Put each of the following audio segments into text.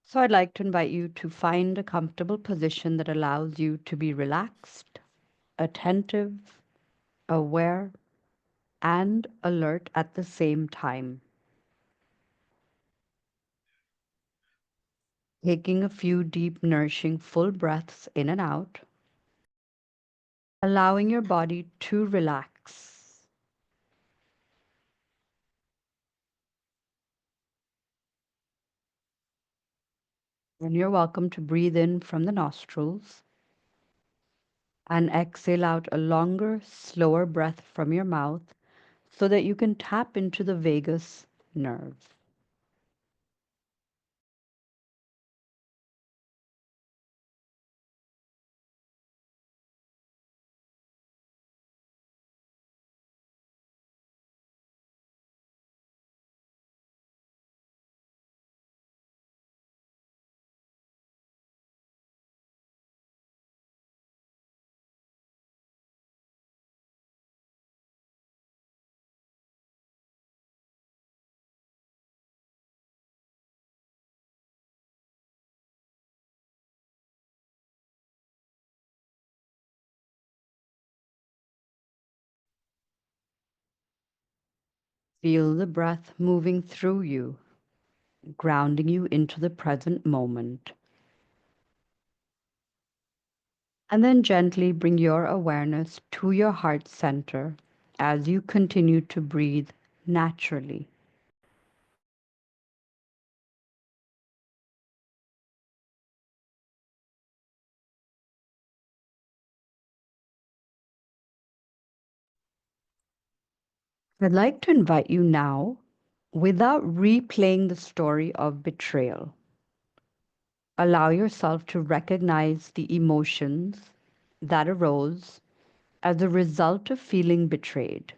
So I'd like to invite you to find a comfortable position that allows you to be relaxed, attentive, aware, and alert at the same time. Taking a few deep, nourishing, full breaths in and out, allowing your body to relax. And you're welcome to breathe in from the nostrils and exhale out a longer, slower breath from your mouth so that you can tap into the vagus nerve. Feel the breath moving through you, grounding you into the present moment. And then gently bring your awareness to your heart center as you continue to breathe naturally. I'd like to invite you now, without replaying the story of betrayal, allow yourself to recognize the emotions that arose as a result of feeling betrayed.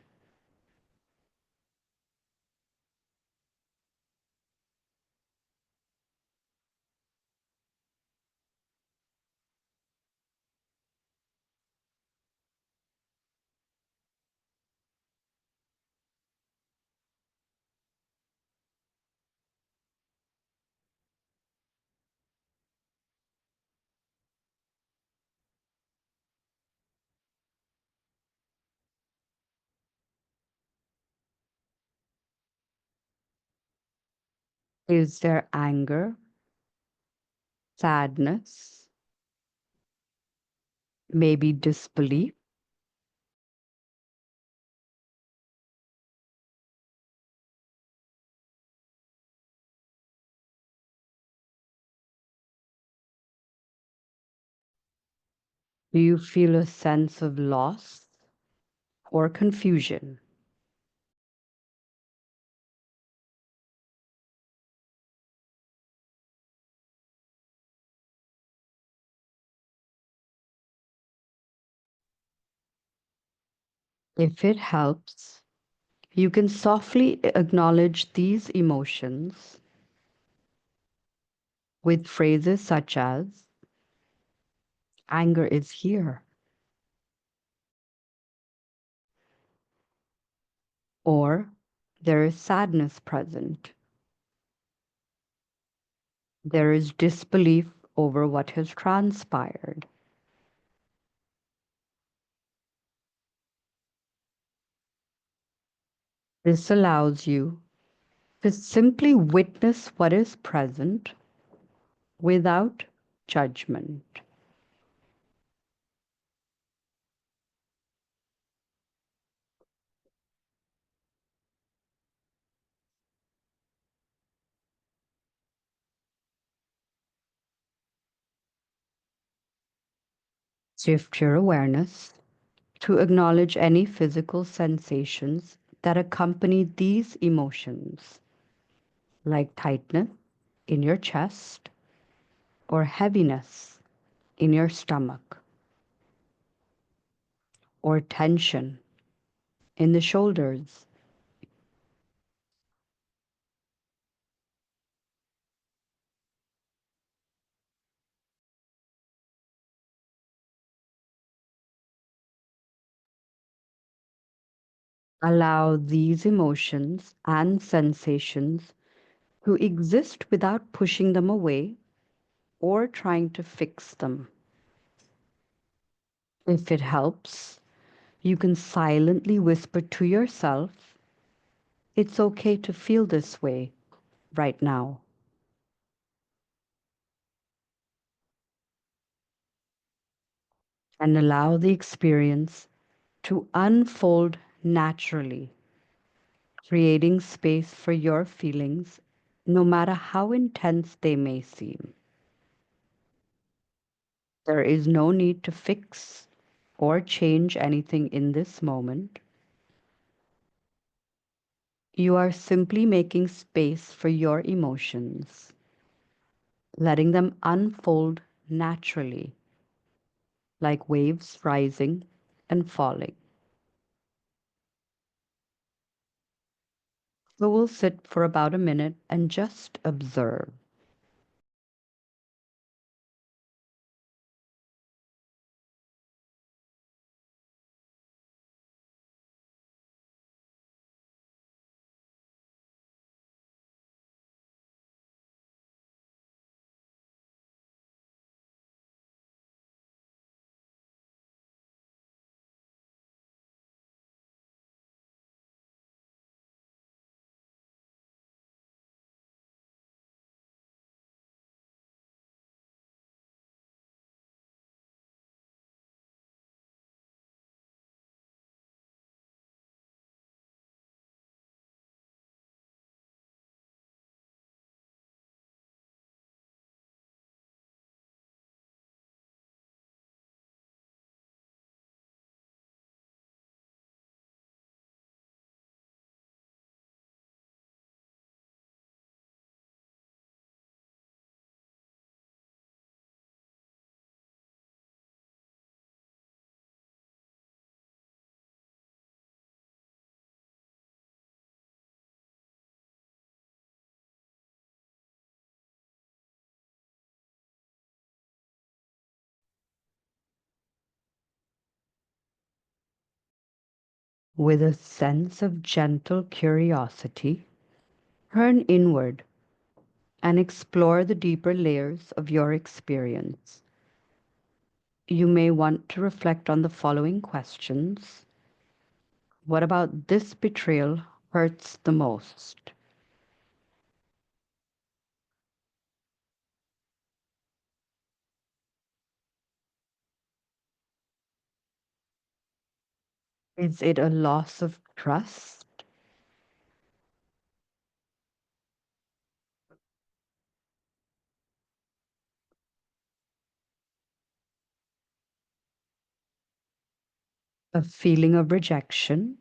Is there anger, sadness, maybe disbelief? Do you feel a sense of loss or confusion? If it helps, you can softly acknowledge these emotions with phrases such as, anger is here, or there is sadness present, there is disbelief over what has transpired. This allows you to simply witness what is present without judgment. Shift your awareness to acknowledge any physical sensations that accompany these emotions, like tightness in your chest or heaviness in your stomach or tension in the shoulders. Allow these emotions and sensations to exist without pushing them away or trying to fix them. If it helps, you can silently whisper to yourself, it's okay to feel this way right now. And allow the experience to unfold naturally, creating space for your feelings, no matter how intense they may seem. There is no need to fix or change anything in this moment. You are simply making space for your emotions, letting them unfold naturally, like waves rising and falling. So we'll sit for about a minute and just observe. With a sense of gentle curiosity, turn inward and explore the deeper layers of your experience. You may want to reflect on the following questions. What about this betrayal hurts the most? Is it a loss of trust? A feeling of rejection?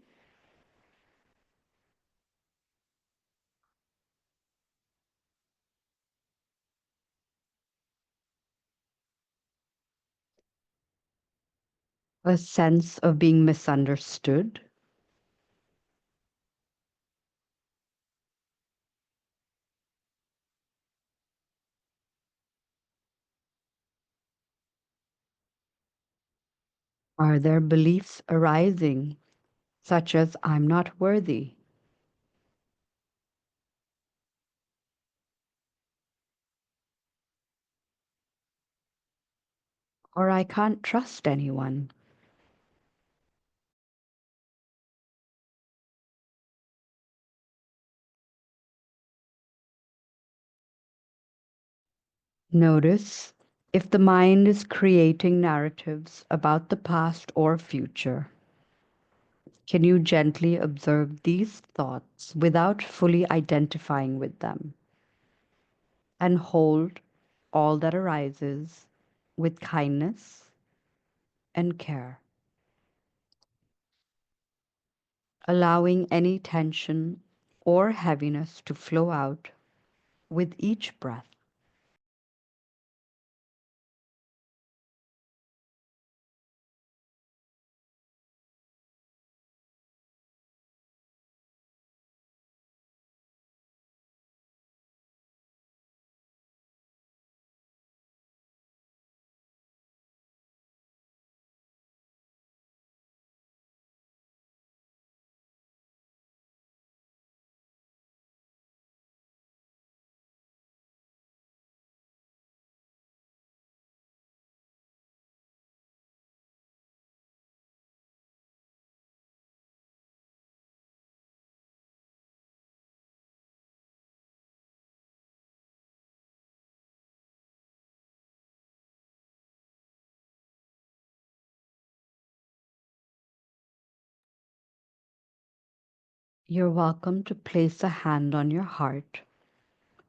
A sense of being misunderstood? Are there beliefs arising, such as I'm not worthy, or I can't trust anyone? Notice if the mind is creating narratives about the past or future. Can you gently observe these thoughts without fully identifying with them and hold all that arises with kindness and care, allowing any tension or heaviness to flow out with each breath? You're welcome to place a hand on your heart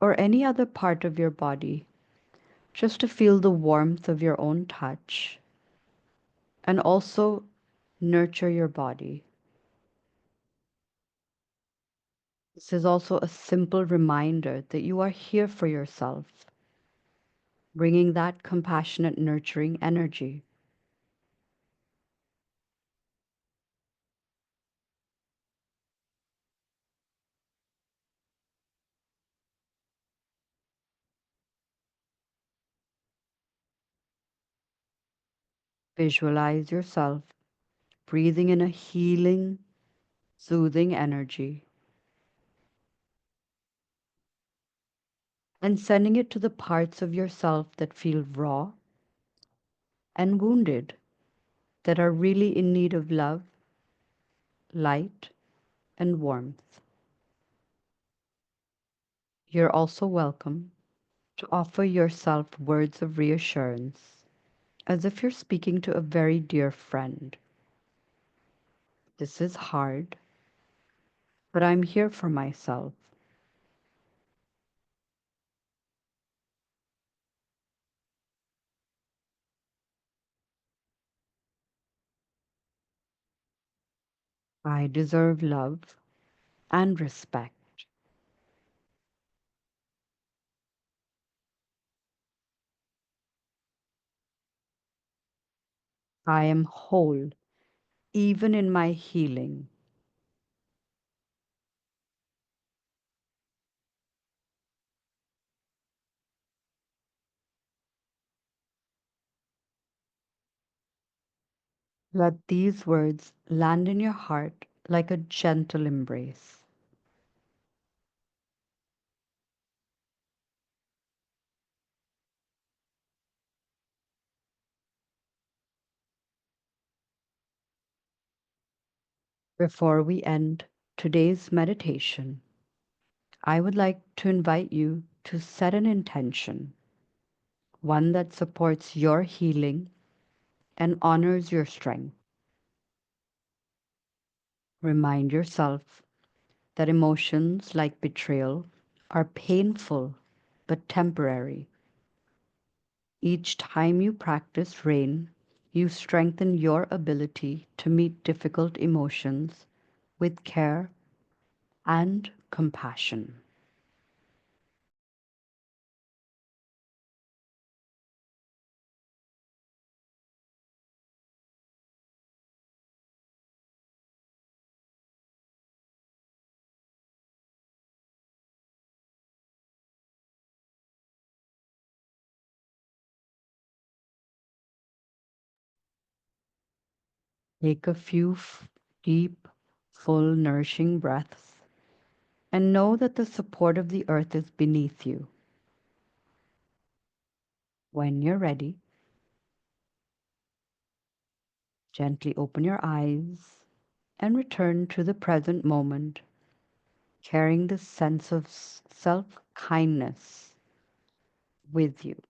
or any other part of your body just to feel the warmth of your own touch and also nurture your body. This is also a simple reminder that you are here for yourself, bringing that compassionate, nurturing energy. Visualize yourself breathing in a healing, soothing energy and sending it to the parts of yourself that feel raw and wounded, that are really in need of love, light, and warmth. You're also welcome to offer yourself words of reassurance as if you're speaking to a very dear friend. This is hard, but I'm here for myself. I deserve love and respect. I am whole, even in my healing. Let these words land in your heart like a gentle embrace. Before we end today's meditation, I would like to invite you to set an intention, one that supports your healing and honors your strength. Remind yourself that emotions like betrayal are painful but temporary. Each time you practice rain, you strengthen your ability to meet difficult emotions with care and compassion. Take a few deep, full, nourishing breaths and know that the support of the earth is beneath you. When you're ready, gently open your eyes and return to the present moment, carrying this sense of self kindness with you.